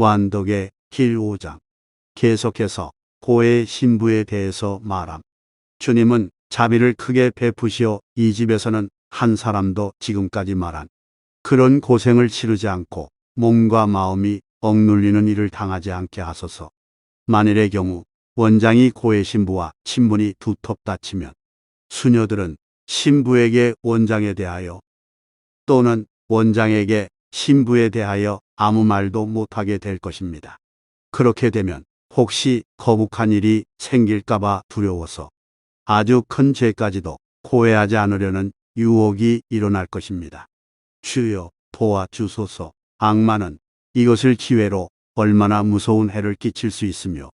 완독의 길 5장. 계속해서 고의 신부에 대해서 말함. 주님은 자비를 크게 베푸시어 이 집에서는 한 사람도 지금까지 말한 그런 고생을 치르지 않고 몸과 마음이 억눌리는 일을 당하지 않게 하소서. 만일의 경우 원장이 고의 신부와 친분이 두텁 다치면 수녀들은 신부에게 원장에 대하여 또는 원장에게 신부에 대하여 아무 말도 못하게 될 것입니다. 그렇게 되면 혹시 거북한 일이 생길까봐 두려워서 아주 큰 죄까지도 고해하지 않으려는 유혹이 일어날 것입니다. 주여 도와주소서. 악마는 이것을 기회로 얼마나 무서운 해를 끼칠 수 있으며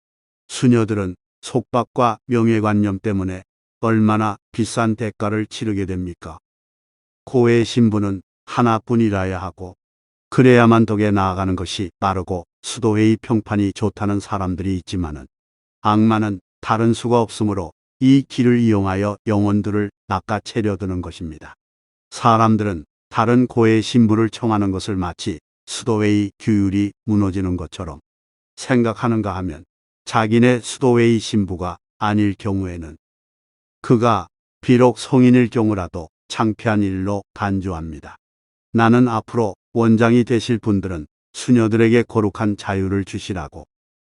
수녀들은 속박과 명예관념 때문에 얼마나 비싼 대가를 치르게 됩니까? 고의 신부는 하나뿐이라야 하고 그래야만 덕에 나아가는 것이 빠르고 수도회의 평판이 좋다는 사람들이 있지만은 악마는 다른 수가 없으므로 이 길을 이용하여 영혼들을 낚아채려드는 것입니다. 사람들은 다른 고의 신부를 청하는 것을 마치 수도회의 규율이 무너지는 것처럼 생각하는가 하면 자기네 수도회의 신부가 아닐 경우에는 그가 비록 성인일 경우라도 창피한 일로 간주합니다. 나는 앞으로 원장이 되실 분들은 수녀들에게 거룩한 자유를 주시라고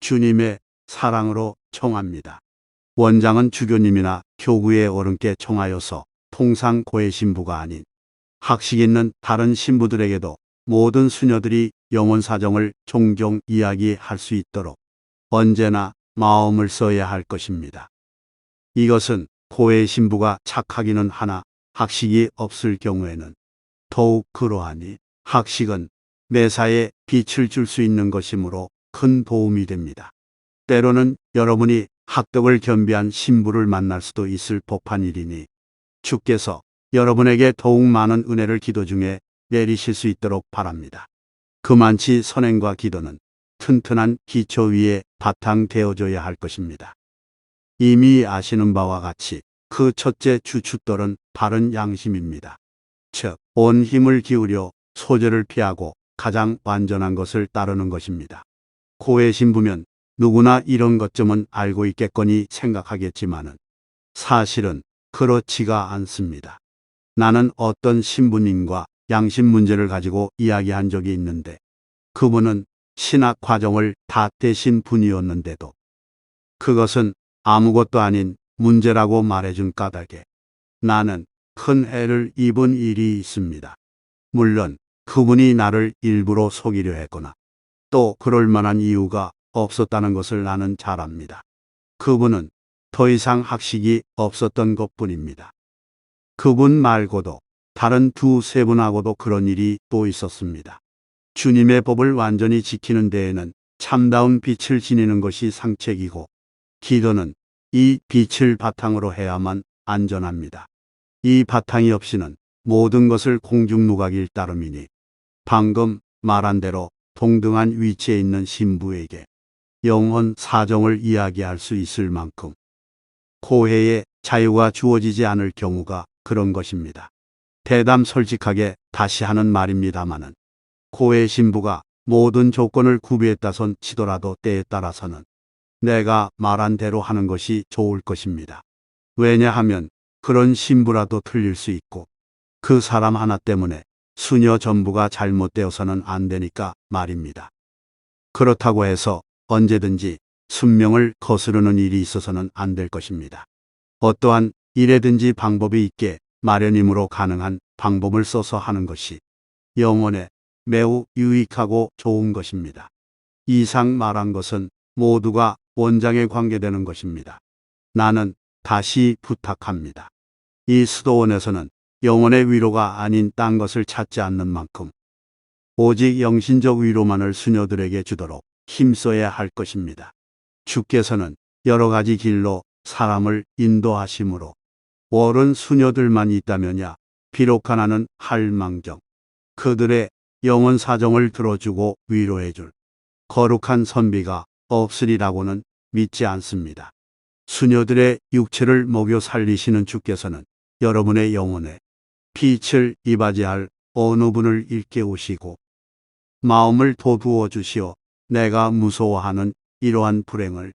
주님의 사랑으로 청합니다. 원장은 주교님이나 교구의 어른께 청하여서 통상 고의 신부가 아닌 학식 있는 다른 신부들에게도 모든 수녀들이 영혼 사정을 종종 이야기할 수 있도록 언제나 마음을 써야 할 것입니다. 이것은 고의 신부가 착하기는 하나 학식이 없을 경우에는 더욱 그러하니 학식은 매사에 빛을 줄 수 있는 것이므로 큰 도움이 됩니다. 때로는 여러분이 학덕을 겸비한 신부를 만날 수도 있을 법한 일이니 주께서 여러분에게 더욱 많은 은혜를 기도 중에 내리실 수 있도록 바랍니다. 그만치 선행과 기도는 튼튼한 기초 위에 바탕되어져야 할 것입니다. 이미 아시는 바와 같이 그 첫째 주춧돌은 바른 양심입니다. 즉, 온 힘을 기울여 소재를 피하고 가장 완전한 것을 따르는 것입니다. 고의 신부면 누구나 이런 것쯤은 알고 있겠거니 생각하겠지만은 사실은 그렇지가 않습니다. 나는 어떤 신부님과 양심 문제를 가지고 이야기한 적이 있는데 그분은 신학 과정을 다 떼신 분이었는데도 그것은 아무것도 아닌 문제라고 말해준 까닭에 나는 큰 해를 입은 일이 있습니다. 물론 그분이 나를 일부러 속이려 했거나 또 그럴 만한 이유가 없었다는 것을 나는 잘 압니다. 그분은 더 이상 학식이 없었던 것뿐입니다. 그분 말고도 다른 두세 분하고도 그런 일이 또 있었습니다. 주님의 법을 완전히 지키는 데에는 참다운 빛을 지니는 것이 상책이고 기도는 이 빛을 바탕으로 해야만 안전합니다. 이 바탕이 없이는 모든 것을 공중누각일 따름이니 방금 말한 대로 동등한 위치에 있는 신부에게 영혼 사정을 이야기할 수 있을 만큼 고해의 자유가 주어지지 않을 경우가 그런 것입니다. 대담 솔직하게 다시 하는 말입니다마는 고해 신부가 모든 조건을 구비했다손 치더라도 때에 따라서는 내가 말한 대로 하는 것이 좋을 것입니다. 왜냐하면 그런 신부라도 틀릴 수 있고 그 사람 하나 때문에 수녀 전부가 잘못되어서는 안 되니까 말입니다. 그렇다고 해서 언제든지 순명을 거스르는 일이 있어서는 안 될 것입니다. 어떠한 일에든지 방법이 있게 마련이므로 가능한 방법을 써서 하는 것이 영혼에 매우 유익하고 좋은 것입니다. 이상 말한 것은 모두가 원장에 관계되는 것입니다. 나는 다시 부탁합니다. 이 수도원에서는 영혼의 위로가 아닌 딴 것을 찾지 않는 만큼 오직 영신적 위로만을 수녀들에게 주도록 힘써야 할 것입니다. 주께서는 여러 가지 길로 사람을 인도하심으로 옳은 수녀들만 있다면야 비록 하나는 할망정 그들의 영혼 사정을 들어주고 위로해줄 거룩한 선비가 없으리라고는 믿지 않습니다. 수녀들의 육체를 먹여 살리시는 주께서는 여러분의 영혼에 빛을 이바지할 어느 분을 일깨우시고 마음을 돋우어 주시어 내가 무서워하는 이러한 불행을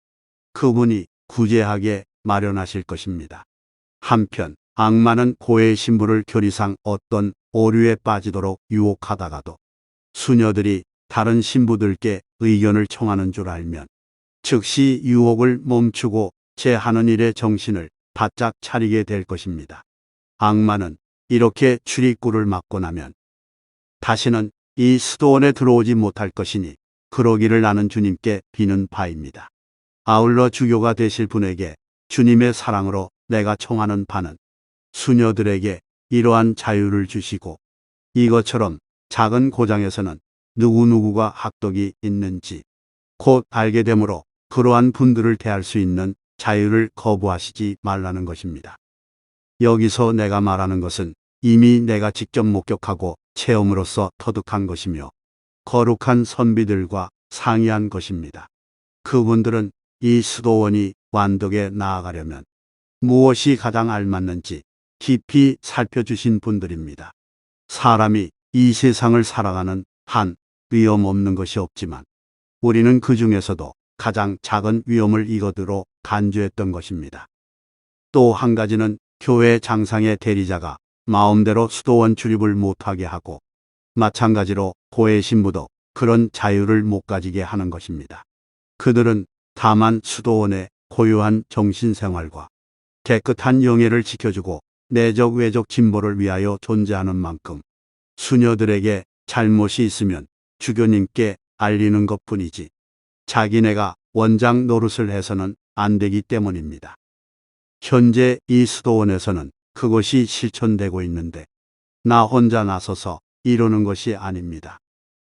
그분이 구제하게 마련하실 것입니다. 한편 악마는 고해의 신부를 교리상 어떤 오류에 빠지도록 유혹하다가도 수녀들이 다른 신부들께 의견을 청하는 줄 알면 즉시 유혹을 멈추고 제 하는 일에 정신을 바짝 차리게 될 것입니다. 악마는 이렇게 출입구를 막고 나면 다시는 이 수도원에 들어오지 못할 것이니 그러기를 나는 주님께 비는 바입니다. 아울러 주교가 되실 분에게 주님의 사랑으로 내가 청하는 바는 수녀들에게 이러한 자유를 주시고 이것처럼 작은 고장에서는 누구누구가 학덕이 있는지 곧 알게 되므로 그러한 분들을 대할 수 있는 자유를 거부하시지 말라는 것입니다. 여기서 내가 말하는 것은 이미 내가 직접 목격하고 체험으로써 터득한 것이며 거룩한 선비들과 상의한 것입니다. 그분들은 이 수도원이 완덕에 나아가려면 무엇이 가장 알맞는지 깊이 살펴주신 분들입니다. 사람이 이 세상을 살아가는 한 위험 없는 것이 없지만 우리는 그 중에서도 가장 작은 위험을 이거드로 간주했던 것입니다. 또 한 가지는 교회 장상의 대리자가 마음대로 수도원 출입을 못하게 하고 마찬가지로 고해 신부도 그런 자유를 못 가지게 하는 것입니다. 그들은 다만 수도원의 고유한 정신생활과 깨끗한 영예를 지켜주고 내적 외적 진보를 위하여 존재하는 만큼 수녀들에게 잘못이 있으면 주교님께 알리는 것뿐이지 자기네가 원장 노릇을 해서는 안 되기 때문입니다. 현재 이 수도원에서는 그것이 실천되고 있는데 나 혼자 나서서 이루는 것이 아닙니다.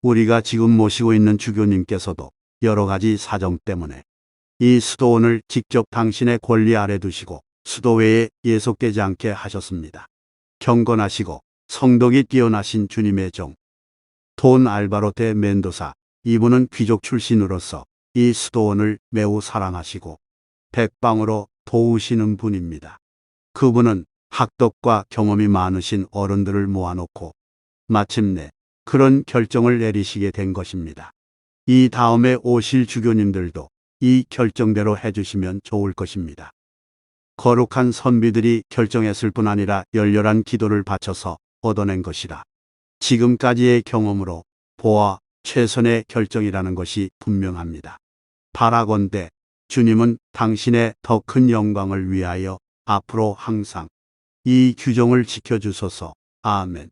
우리가 지금 모시고 있는 주교님께서도 여러 가지 사정 때문에 이 수도원을 직접 당신의 권리 아래 두시고 수도회에 예속되지 않게 하셨습니다. 경건하시고 성덕이 뛰어나신 주님의 종 돈 알바로 데 멘도사, 이분은 귀족 출신으로서 이 수도원을 매우 사랑하시고 백방으로 도우시는 분입니다. 그분은 학덕과 경험이 많으신 어른들을 모아놓고 마침내 그런 결정을 내리시게 된 것입니다. 이 다음에 오실 주교님들도 이 결정대로 해주시면 좋을 것입니다. 거룩한 선비들이 결정했을 뿐 아니라 열렬한 기도를 바쳐서 얻어낸 것이라 지금까지의 경험으로 보아 최선의 결정이라는 것이 분명합니다. 바라건대 주님은 당신의 더 큰 영광을 위하여 앞으로 항상 이 규정을 지켜주소서. 아멘.